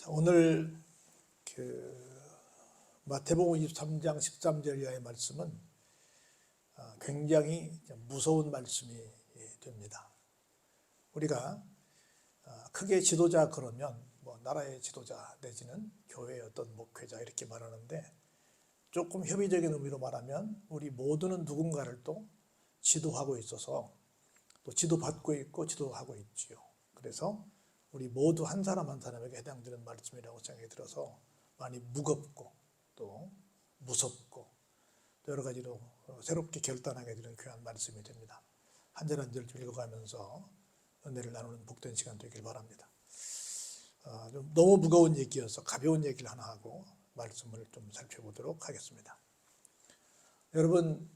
자, 오늘 마태복음 23장 13절 이하의 말씀은 굉장히 무서운 말씀이 됩니다. 우리가 크게 지도자 그러면 나라의 지도자 내지는 교회의 어떤 목회자 이렇게 말하는데, 조금 협의적인 의미로 말하면 우리 모두는 누군가를 또 지도하고 있어서 또 지도받고 있고 지도하고 있지요. 그래서 우리 모두 한 사람 한 사람에게 해당되는 말씀이라고 생각이 들어서 많이 무겁고 또 무섭고 또 여러 가지로 새롭게 결단하게 되는 귀한 말씀이 됩니다. 한 절 한 절 읽어가면서 은혜를 나누는 복된 시간 되길 바랍니다. 좀 너무 무거운 얘기여서 가벼운 얘기를 하나 하고 말씀을 좀 살펴보도록 하겠습니다. 여러분,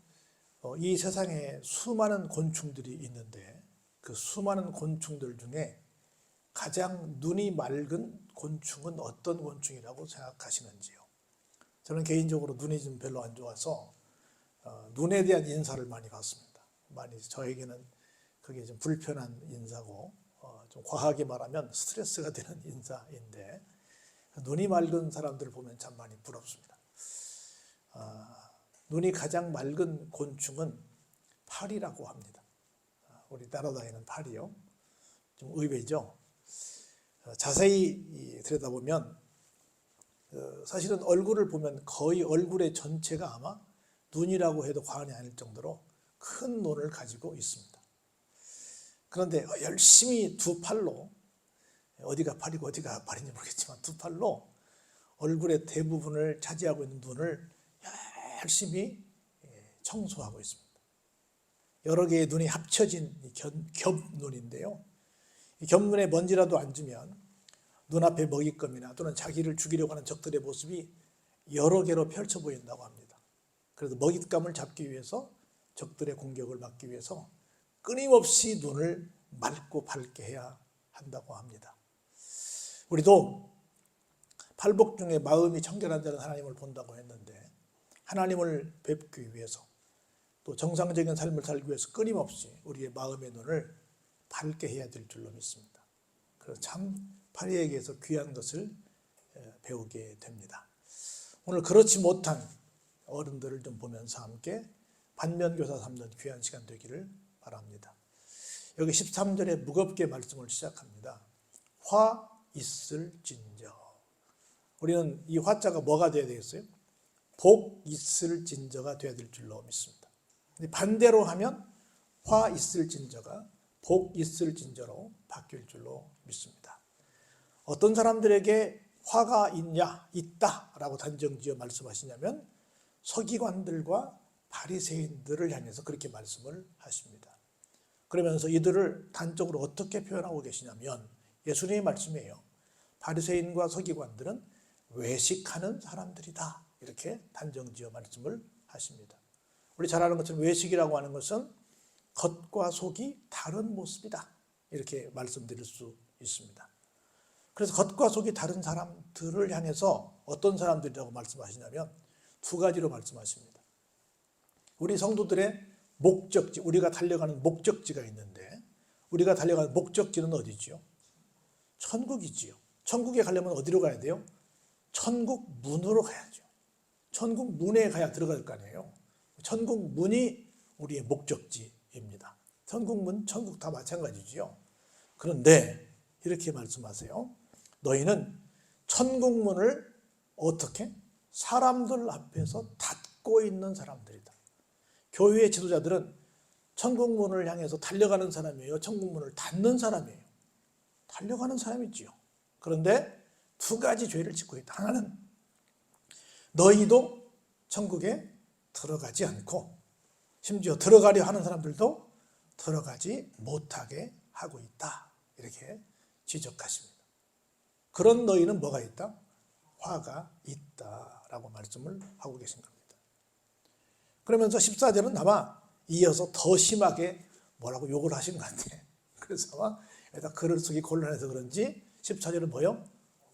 이 세상에 수많은 곤충들이 있는데 그 수많은 곤충들 중에 가장 눈이 맑은 곤충은 어떤 곤충이라고 생각하시는지요? 저는 개인적으로 눈이 좀 별로 안 좋아서 눈에 대한 인사를 많이 받습니다. 많이 저에게는 그게 좀 불편한 인사고 좀 과하게 말하면 스트레스가 되는 인사인데, 눈이 맑은 사람들을 보면 참 많이 부럽습니다. 눈이 가장 맑은 곤충은 파리라고 합니다. 우리 날아다니는 파리요. 좀 의외죠. 자세히 들여다보면 사실은 얼굴을 보면 거의 얼굴의 전체가 아마 눈이라고 해도 과언이 아닐 정도로 큰 눈을 가지고 있습니다. 그런데 열심히 두 팔로, 어디가 팔이고 어디가 팔인지 모르겠지만 두 팔로 얼굴의 대부분을 차지하고 있는 눈을 열심히 청소하고 있습니다. 여러 개의 눈이 합쳐진 겹눈인데요. 이 겹눈에 먼지라도 앉으면 눈앞에 먹잇감이나 또는 자기를 죽이려고 하는 적들의 모습이 여러 개로 펼쳐 보인다고 합니다. 그래서 먹잇감을 잡기 위해서, 적들의 공격을 막기 위해서 끊임없이 눈을 맑고 밝게 해야 한다고 합니다. 우리도 팔복 중에 마음이 청결한 자는 하나님을 본다고 했는데, 하나님을 뵙기 위해서 또 정상적인 삶을 살기 위해서 끊임없이 우리의 마음의 눈을 밝게 해야 될 줄로 믿습니다. 그래서 참 파리에게서 귀한 것을 배우게 됩니다. 오늘 그렇지 못한 어른들을 좀 보면서 함께 반면교사 삼는 귀한 시간 되기를 바랍니다. 여기 13절에 무겁게 말씀을 시작합니다. 화 있을진저. 우리는 이 화자가 뭐가 되어야 되겠어요? 복 있을진저가 되어야 될 줄로 믿습니다. 반대로 하면 화 있을진저가 복 있을진저로 바뀔 줄로 믿습니다. 어떤 사람들에게 화가 있냐, 있다라고 단정지어 말씀하시냐면 서기관들과 바리새인들을 향해서 그렇게 말씀을 하십니다. 그러면서 이들을 단적으로 어떻게 표현하고 계시냐면 예수님의 말씀이에요. 바리새인과 서기관들은 외식하는 사람들이다, 이렇게 단정지어 말씀을 하십니다. 우리 잘 아는 것처럼 외식이라고 하는 것은 겉과 속이 다른 모습이다, 이렇게 말씀드릴 수 있습니다. 그래서 겉과 속이 다른 사람들을 향해서 어떤 사람들이라고 말씀하시냐면 두 가지로 말씀하십니다. 우리 성도들의 목적지, 우리가 달려가는 목적지가 있는데, 우리가 달려가는 목적지는 어디지요? 천국이지요. 천국에 가려면 어디로 가야 돼요? 천국 문으로 가야죠. 천국 문에 가야 들어갈 거 아니에요. 천국 문이 우리의 목적지입니다. 천국 문, 천국 다 마찬가지지요. 그런데 이렇게 말씀하세요. 너희는 천국 문을 어떻게? 사람들 앞에서 닫고 있는 사람들이다. 교회의 지도자들은 천국 문을 향해서 달려가는 사람이에요? 천국 문을 닫는 사람이에요? 달려가는 사람이지요. 그런데 두 가지 죄를 짓고 있다. 하나는 너희도 천국에 들어가지 않고, 심지어 들어가려 하는 사람들도 들어가지 못하게 하고 있다, 이렇게 지적하십니다. 그런 너희는 뭐가 있다? 화가 있다라고 말씀을 하고 계신 겁니다. 그러면서 14절은 아마 이어서 더 심하게 뭐라고 욕을 하신 것 같아요. 그래서 아마 여기다 글을 쓰기 곤란해서 그런지 14절은 뭐요?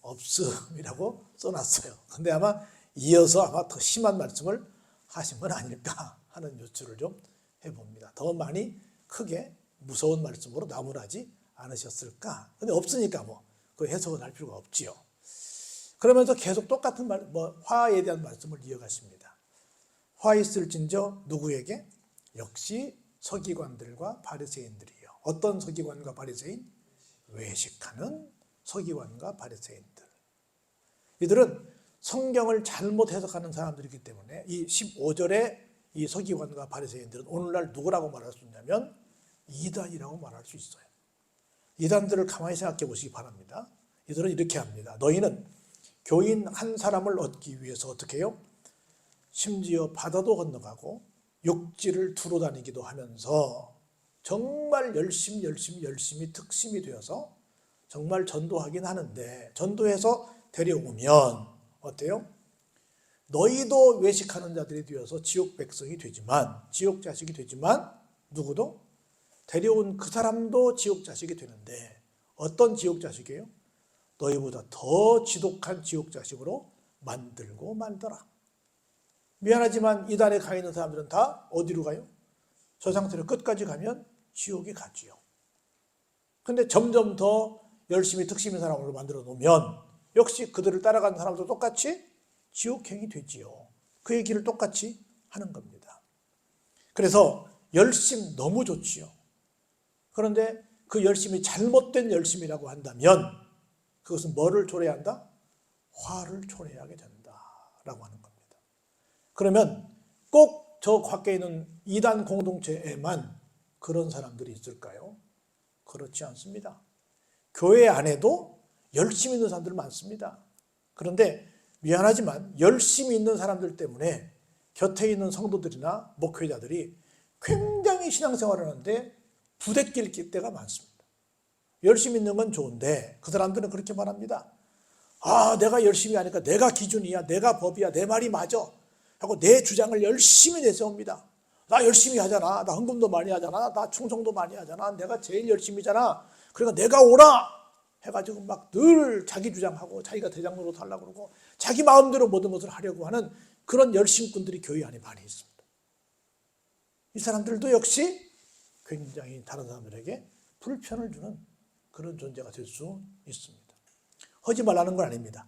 없음이라고 써놨어요. 근데 아마 이어서 아마 더 심한 말씀을 하신 건 아닐까 하는 유추를 좀 해봅니다. 더 많이 크게 무서운 말씀으로 나무라지 않으셨을까? 근데 없으니까 그 해석은 할 필요가 없지요. 그러면서 계속 똑같은 화에 대한 말씀을 이어가십니다. 화 있을진저 누구에게? 역시 서기관들과 바리새인들이요. 어떤 서기관과 바리새인? 외식하는 서기관과 바리새인들. 이들은 성경을 잘못 해석하는 사람들이기 때문에 이 15절에 이 서기관과 바리새인들은 오늘날 누구라고 말할 수 있냐면 이단이라고 말할 수 있어요. 이단들을 가만히 생각해 보시기 바랍니다. 이들은 이렇게 합니다. 너희는 교인 한 사람을 얻기 위해서 어떻게 해요? 심지어 바다도 건너가고 육지를 두루 다니기도 하면서 정말 열심히 특심이 되어서 정말 전도하긴 하는데 전도해서 데려오면 어때요? 너희도 외식하는 자들이 되어서 지옥 백성이 되지만 지옥 자식이 되지만 누구도? 데려온 그 사람도 지옥 자식이 되는데 어떤 지옥 자식이에요? 너희보다 더 지독한 지옥 자식으로 만들고 만들어. 미안하지만 이단에 가 있는 사람들은 다 어디로 가요? 저 상태로 끝까지 가면 지옥에 가지요. 근데 점점 더 열심히 특심인 사람으로 만들어 놓으면 역시 그들을 따라가는 사람도 똑같이 지옥행이 되지요. 그의 길을 똑같이 하는 겁니다. 그래서 열심 너무 좋지요. 그런데 그 열심이 잘못된 열심이라고 한다면 그것은 뭐를 초래한다? 화를 초래하게 된다라고 하는 겁니다. 그러면 꼭 저 밖에 있는 이단 공동체에만 그런 사람들이 있을까요? 그렇지 않습니다. 교회 안에도 열심히 있는 사람들 많습니다. 그런데 미안하지만 열심히 있는 사람들 때문에 곁에 있는 성도들이나 목회자들이 굉장히 신앙생활을 하는데 부대낄 때가 많습니다. 열심히 있는 건 좋은데 그 사람들은 그렇게 말합니다. 아, 내가 열심히 하니까 내가 기준이야, 내가 법이야, 내 말이 맞아 하고 내 주장을 열심히 내세웁니다. 나 열심히 하잖아, 나 헌금도 많이 하잖아, 나 충성도 많이 하잖아, 내가 제일 열심히잖아, 그러니까 내가 오라 해가지고 막 늘 자기 주장하고 자기가 대장 노릇 하려고 그러고 자기 마음대로 모든 것을 하려고 하는 그런 열심꾼들이 교회 안에 많이 있습니다. 이 사람들도 역시 굉장히 다른 사람들에게 불편을 주는 그런 존재가 될 수 있습니다. 하지 말라는 건 아닙니다.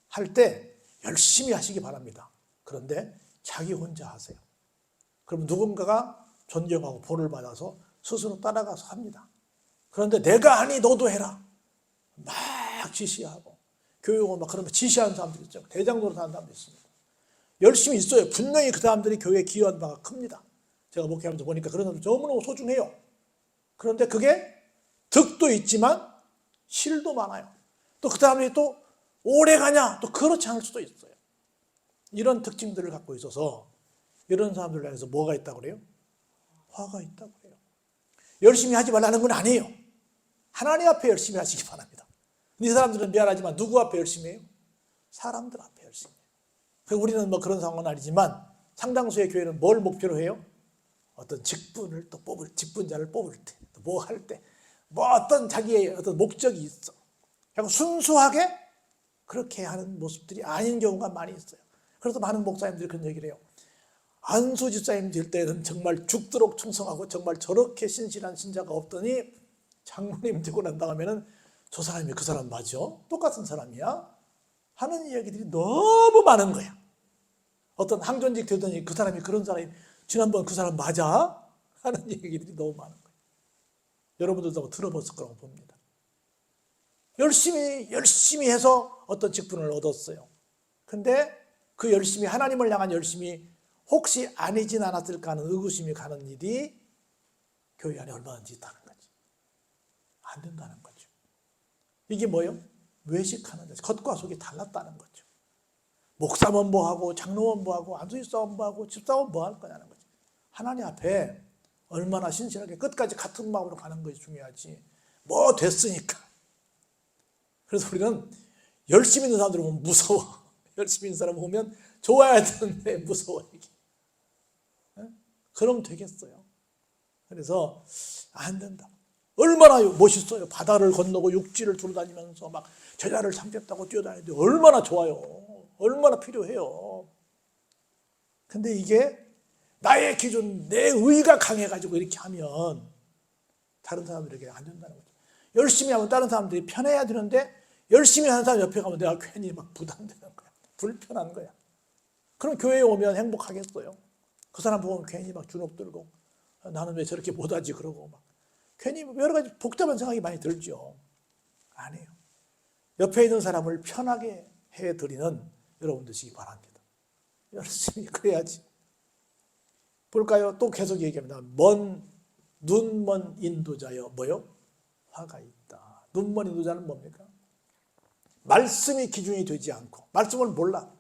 할 때 열심히 하시기 바랍니다. 그런데 자기 혼자 하세요. 그럼 누군가가 존경하고 본을 받아서 스스로 따라가서 합니다. 그런데 내가 하니 너도 해라 막 지시하고 교회 오고 막 그러면 지시하는 사람들이 있죠. 대장 노릇 하는 사람들이 있습니다. 열심히 있어요. 분명히 그 사람들이 교회에 기여한 바가 큽니다. 제가 목회하면서 보니까 그런 사람들 너무너무 소중해요. 그런데 그게 득도 있지만 실도 많아요. 또 그 사람들이 또 오래 가냐? 또 그렇지 않을 수도 있어요. 이런 특징들을 갖고 있어서 이런 사람들을 향해서 뭐가 있다고 그래요? 화가 있다고 그래요. 열심히 하지 말라는 건 아니에요. 하나님 앞에 열심히 하시기 바랍니다. 이 사람들은 미안하지만 누구 앞에 열심히 해요? 사람들 앞에 열심히 해요. 우리는 뭐 그런 상황은 아니지만 상당수의 교회는 뭘 목표로 해요? 어떤 직분을 또 뽑을, 직분자를 뽑을 때, 또 뭐 할 때, 뭐 어떤 자기의 어떤 목적이 있어. 그리고 순수하게 그렇게 하는 모습들이 아닌 경우가 많이 있어요. 그래서 많은 목사님들이 그런 얘기를 해요. 안수 집사님 될 때는 정말 죽도록 충성하고 정말 저렇게 신실한 신자가 없더니 장로님 되고 난 다음에는 저 사람이 그 사람 맞아? 똑같은 사람이야? 하는 이야기들이 너무 많은 거야. 어떤 항전직 되더니 그 사람이 그런 사람이 지난번 그 사람 맞아? 하는 얘기들이 너무 많은 거예요. 여러분들도 들어봤을 거라고 봅니다. 열심히 해서 어떤 직분을 얻었어요. 근데 그 열심히, 하나님을 향한 열심이 혹시 아니진 않았을까 하는 의구심이 가는 일이 교회 안에 얼마든지 있다는 거지. 안 된다는 거죠. 이게 뭐예요? 외식하는 거죠. 겉과 속이 달랐다는 거죠. 목사면 뭐하고 장로면 뭐하고 안수집사면 뭐하고 집사면 뭐할 거냐는 거죠. 하나님 앞에 얼마나 신실하게 끝까지 같은 마음으로 가는 것이 중요하지. 뭐 됐으니까. 그래서 우리는 열심히 있는 사람들 보면 무서워. 열심히 있는 사람 보면 좋아야 되는데 무서워 이게. 그럼 되겠어요. 그래서 안 된다. 얼마나 멋있어요. 바다를 건너고 육지를 두루다니면서 막 제자를 삼켰다고 뛰어다니는데 얼마나 좋아요. 얼마나 필요해요. 근데 이게 나의 기준, 내 의가 강해가지고 이렇게 하면 다른 사람들에게 안 된다는 거죠. 열심히 하면 다른 사람들이 편해야 되는데 열심히 하는 사람 옆에 가면 내가 괜히 막 부담되는 거야. 불편한 거야. 그럼 교회에 오면 행복하겠어요? 그 사람 보면 괜히 막 주눅 들고 나는 왜 저렇게 못하지 그러고 막 괜히 여러 가지 복잡한 생각이 많이 들죠. 아니에요. 옆에 있는 사람을 편하게 해드리는 여러분 되시기 바랍니다. 열심히 그래야지. 볼까요? 또 계속 얘기합니다. 눈먼 인도자여 뭐요? 화가 있다. 눈먼 인도자는 뭡니까? 말씀이 기준이 되지 않고 말씀을 몰라.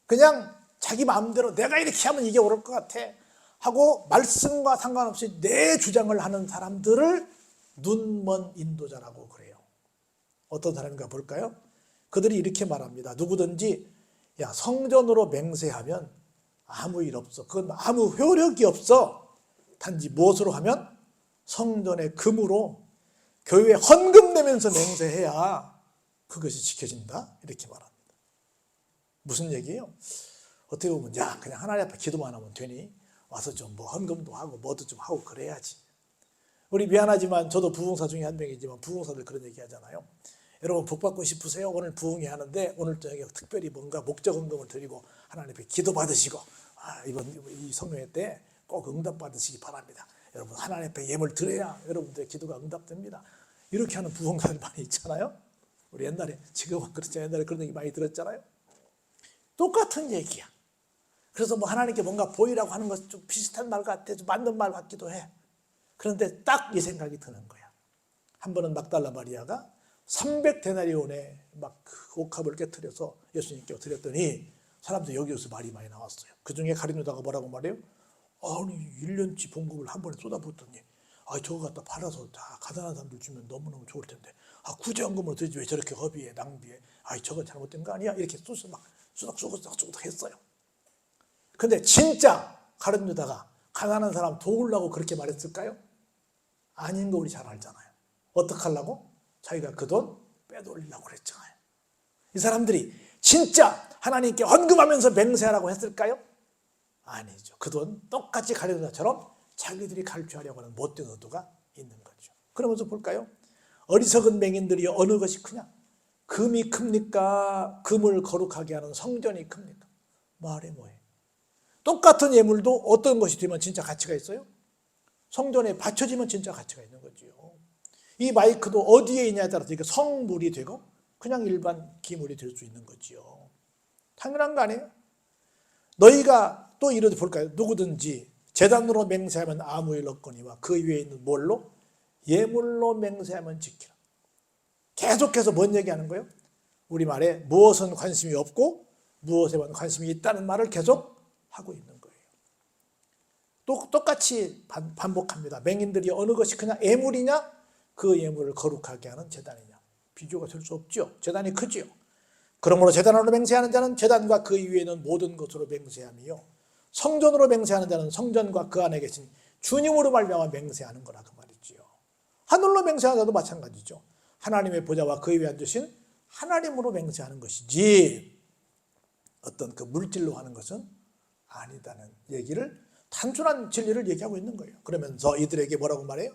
그냥 자기 마음대로 내가 이렇게 하면 이게 옳을 것 같아 하고 말씀과 상관없이 내 주장을 하는 사람들을 눈먼 인도자라고 그래요. 어떤 사람인가 볼까요? 그들이 이렇게 말합니다. 누구든지 야 성전으로 맹세하면 아무 일 없어. 그건 아무 효력이 없어. 단지 무엇으로 하면 성전의 금으로 교회에 헌금 내면서 맹세해야 그것이 지켜진다. 이렇게 말합니다. 무슨 얘기예요? 어떻게 보면 야 그냥 하나님 앞에 기도만 하면 되니 와서 좀 뭐 헌금도 하고 뭐도 좀 하고 그래야지. 우리 미안하지만 저도 부흥사 중에 한 명이지만 부흥사들 그런 얘기 하잖아요. 여러분 복 받고 싶으세요? 오늘 부흥회 하는데 오늘 저녁에 특별히 뭔가 목적 헌금을 드리고 하나님 앞에 기도 받으시고 이번 이 성령회 때 꼭 응답 받으시기 바랍니다. 여러분 하나님 앞에 예물 드려야 여러분들의 기도가 응답됩니다. 이렇게 하는 부흥사들 많이 있잖아요. 우리 옛날에 지금은 그렇지 옛날에 그런 얘기 많이 들었잖아요. 똑같은 얘기야. 그래서 뭐 하나님께 뭔가 보이라고 하는 것은 좀 비슷한 말 같아. 좀 맞는 말 같기도 해. 그런데 딱 이 생각이 드는 거야. 한 번은 막달라 마리아가 300데나리온에 막 옥합을 깨트려서 예수님께 드렸더니 사람들이 여기서 말이 많이 나왔어요. 그 중에 가룟 유다가 뭐라고 말해요? 아니 1년치 봉급을 한 번에 쏟아붓더니 저거 갖다 팔아서 다 가난한 사람들 주면 너무너무 좋을 텐데 구제헌금으로 드리지 왜 저렇게 허비해 낭비해 저건 잘못된 거 아니야? 이렇게 막 수덕수덕 했어요. 근데 진짜 가룟 유다가 가난한 사람 도우려고 그렇게 말했을까요? 아닌 거 우리 잘 알잖아요. 어떻게 하려고? 자기가 그 돈 빼돌리려고 그랬잖아요. 이 사람들이 진짜 하나님께 헌금하면서 맹세하라고 했을까요? 아니죠. 그 돈 똑같이 가룟 유다처럼 자기들이 갈취하려고 하는 못된 의도가 있는 거죠. 그러면서 볼까요? 어리석은 맹인들이 어느 것이 크냐? 금이 큽니까? 금을 거룩하게 하는 성전이 큽니까? 말해 뭐해. 똑같은 예물도 어떤 것이 되면 진짜 가치가 있어요? 성전에 바쳐지면 진짜 가치가 있는 거죠. 이 마이크도 어디에 있냐에 따라서 이게 성물이 되고 그냥 일반 기물이 될 수 있는 거죠. 당연한 거 아니에요? 너희가 또 이러도 볼까요? 누구든지 제단으로 맹세하면 아무 일 없거니와 그 위에 있는 뭘로? 예물로 맹세하면 지키라. 계속해서 뭔 얘기하는 거예요? 우리말에 무엇은 관심이 없고 무엇에만 관심이 있다는 말을 계속 하고 있는 거예요. 또 똑같이 반복합니다. 맹인들이 어느 것이 그냥 예물이냐? 그 예물을 거룩하게 하는 제단이냐? 비교가 될 수 없죠. 제단이 크지요. 그러므로 제단으로 맹세하는 자는 제단과 그 위에 있는 모든 것으로 맹세하며 성전으로 맹세하는 자는 성전과 그 안에 계신 주님으로 말미암아 맹세하는 거라 그 말이지요. 하늘로 맹세하는 자도 마찬가지죠. 하나님의 보좌와 그 위에 앉으신 하나님으로 맹세하는 것이지 어떤 그 물질로 하는 것은 아니다는 얘기를 단순한 진리를 얘기하고 있는 거예요. 그러면서 이들에게 뭐라고 말해요?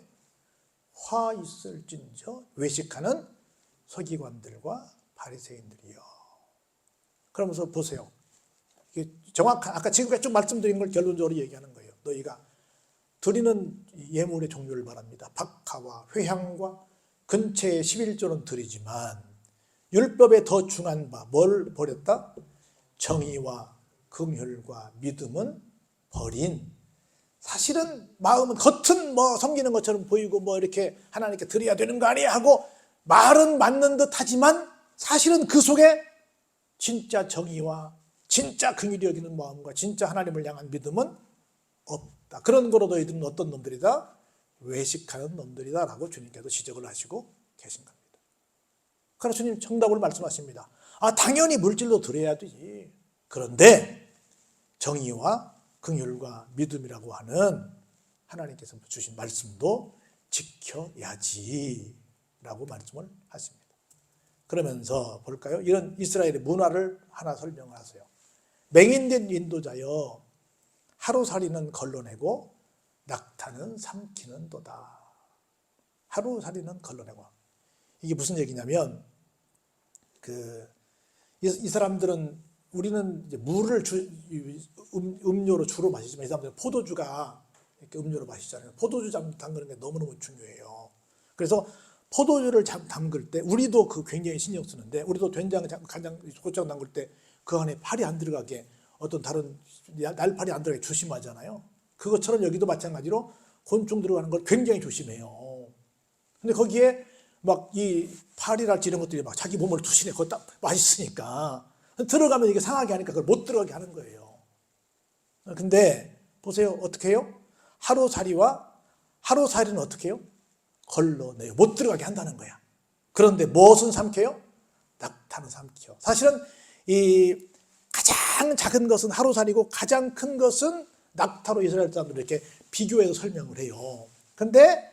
화 있을진저 외식하는 서기관들과 바리새인들이요. 그러면서 보세요. 이게 정확한 아까 지금까지 쭉 말씀드린 걸 결론적으로 얘기하는 거예요. 너희가 드리는 예물의 종류를 말합니다. 박하와 회향과 근처의 11조는 드리지만 율법에 더 중한 바 뭘 버렸다? 정의와 긍휼과 믿음은 버린. 사실은 마음은 겉은 뭐 섬기는 것처럼 보이고 뭐 이렇게 하나님께 드려야 되는 거 아니야 하고 말은 맞는 듯 하지만 사실은 그 속에 진짜 정의와 진짜 긍휼히 여기는 마음과 진짜 하나님을 향한 믿음은 없다. 그런 거로 너희들은 어떤 놈들이다? 외식하는 놈들이다 라고 주님께서 지적을 하시고 계신 겁니다. 그래서 주님 정답을 말씀하십니다. 당연히 물질로 드려야 되지. 그런데 정의와 긍휼과 믿음이라고 하는 하나님께서 주신 말씀도 지켜야지 라고 말씀을 하십니다. 그러면서 볼까요? 이런 이스라엘의 문화를 하나 설명을 하세요. 맹인된 인도자여 하루살이는 걸러내고 낙타는 삼키는 도다. 하루살이는 걸러내고. 이게 무슨 얘기냐면 이 사람들은 우리는 이제 물을 음료로 주로 마시지만 이 사람들은 포도주가 이렇게 음료로 마시잖아요. 포도주 담그는 게 너무너무 중요해요. 그래서 포도주를 담글 때 우리도 굉장히 신경 쓰는데 우리도 된장, 간장, 고추장 담글 때 그 안에 팔이 안 들어가게 어떤 다른 날팔이 안 들어가게 조심하잖아요. 그것처럼 여기도 마찬가지로 곤충 들어가는 걸 굉장히 조심해요. 근데 거기에 막 이 팔이랄지 이런 것들이 막 자기 몸을 투신해 그거 딱 맛있으니까 들어가면 이게 상하게 하니까 그걸 못 들어가게 하는 거예요. 근데 보세요. 어떻게 해요? 하루살이는 어떻게 해요? 걸러내요. 못 들어가게 한다는 거야. 그런데 무엇은 삼켜요? 낙타는 삼켜. 사실은 이 가장 작은 것은 하루살이고 가장 큰 것은 낙타로 이스라엘 사람들이 이렇게 비교해서 설명을 해요. 근데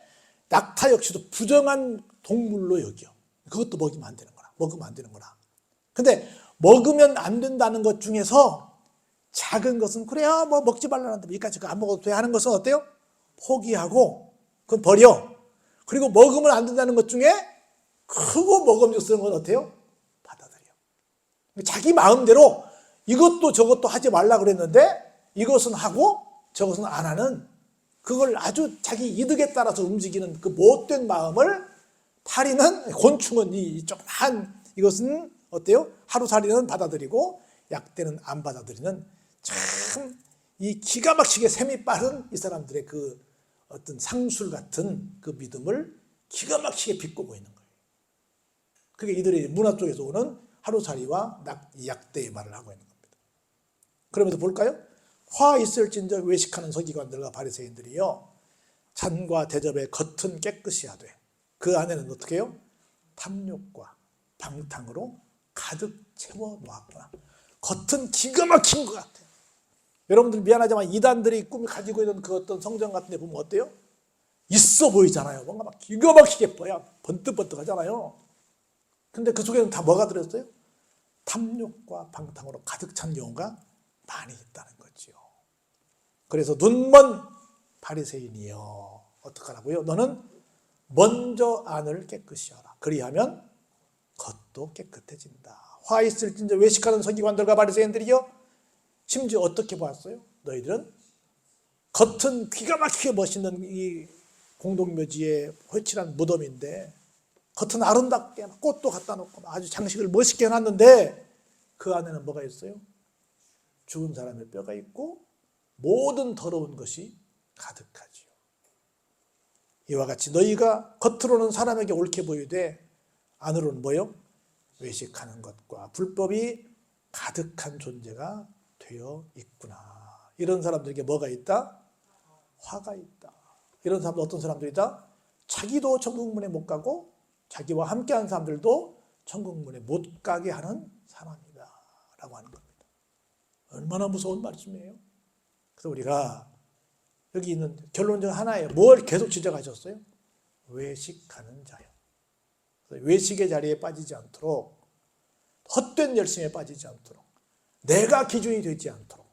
낙타 역시도 부정한 동물로 여겨. 그것도 먹으면 안 되는 거라. 근데 먹으면 안 된다는 것 중에서 작은 것은 그래야 뭐 먹지 말라는데 여기까지 안 먹어도 돼 하는 것은 어때요? 포기하고 그건 버려. 그리고 먹으면 안 된다는 것 중에 크고 먹음직스러운 건 어때요? 받아들여. 자기 마음대로 이것도 저것도 하지 말라고 그랬는데 이것은 하고 저것은 안 하는 그걸 아주 자기 이득에 따라서 움직이는 그 못된 마음을 파리는 곤충은 이 조그만 이것은 어때요? 하루살이는 받아들이고 약대는 안 받아들이는 참 이 기가 막히게 셈이 빠른 이 사람들의 그 어떤 상술 같은 그 믿음을 기가 막히게 비꼬고 있는 거예요. 그게 이들의 문화 쪽에서 오는 하루살이와 약대의 말을 하고 있는 겁니다. 그러면서 볼까요? 화 있을진저 외식하는 서기관들과 바리새인들이요 잔과 대접의 겉은 깨끗이 하되 그 안에는 어떻게 해요? 탐욕과 방탕으로 가득 채워 놓았구나. 겉은 기가 막힌 것 같아요. 여러분들 미안하지만 이단들이 꿈이 가지고 있는 그 어떤 성전 같은 데 보면 어때요? 있어 보이잖아요. 뭔가 막 기가 막히게 보여. 번뜩번뜩 하잖아요. 근데 그 속에는 다 뭐가 들었어요? 탐욕과 방탕으로 가득 찬 경우가 많이 있다는 거지요. 그래서 눈먼 바리새인이여 어떡하라고요? 너는 먼저 안을 깨끗이 하라. 그리하면 겉도 깨끗해진다. 화 있을진저 외식하는 서기관들과 바리새인들이여 심지어 어떻게 보았어요? 너희들은 겉은 기가 막히게 멋있는 이 공동묘지의 회칠한 무덤인데 겉은 아름답게 꽃도 갖다 놓고 아주 장식을 멋있게 해놨는데 그 안에는 뭐가 있어요? 죽은 사람의 뼈가 있고 모든 더러운 것이 가득하지요. 이와 같이 너희가 겉으로는 사람에게 옳게 보이되 안으로는 뭐요? 외식하는 것과 불법이 가득한 존재가 되어 있구나. 이런 사람들에게 뭐가 있다? 화가 있다. 이런 사람들 어떤 사람들이다? 자기도 천국문에 못 가고 자기와 함께하는 사람들도 천국문에 못 가게 하는 사람이다 라고 하는 겁니다. 얼마나 무서운 말씀이에요. 그래서 우리가 여기 있는 결론 중 하나예요. 뭘 계속 지적하셨어요? 외식하는 자요. 외식의 자리에 빠지지 않도록 헛된 열심에 빠지지 않도록 내가 기준이 되지 않도록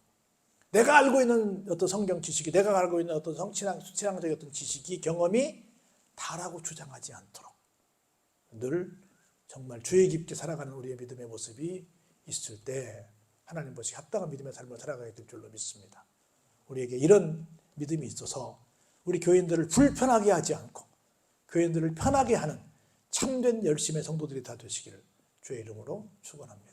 내가 알고 있는 어떤 성경 지식이 내가 알고 있는 어떤 신앙적인 어떤 지식이 경험이 다라고 주장하지 않도록 늘 정말 주의 깊게 살아가는 우리의 믿음의 모습이 있을 때 하나님 보시 합당한 믿음의 삶을 살아가게 될 줄로 믿습니다. 우리에게 이런 믿음이 있어서 우리 교인들을 불편하게 하지 않고 교인들을 편하게 하는 참된 열심의 성도들이 다 되시기를 주의 이름으로 축원합니다.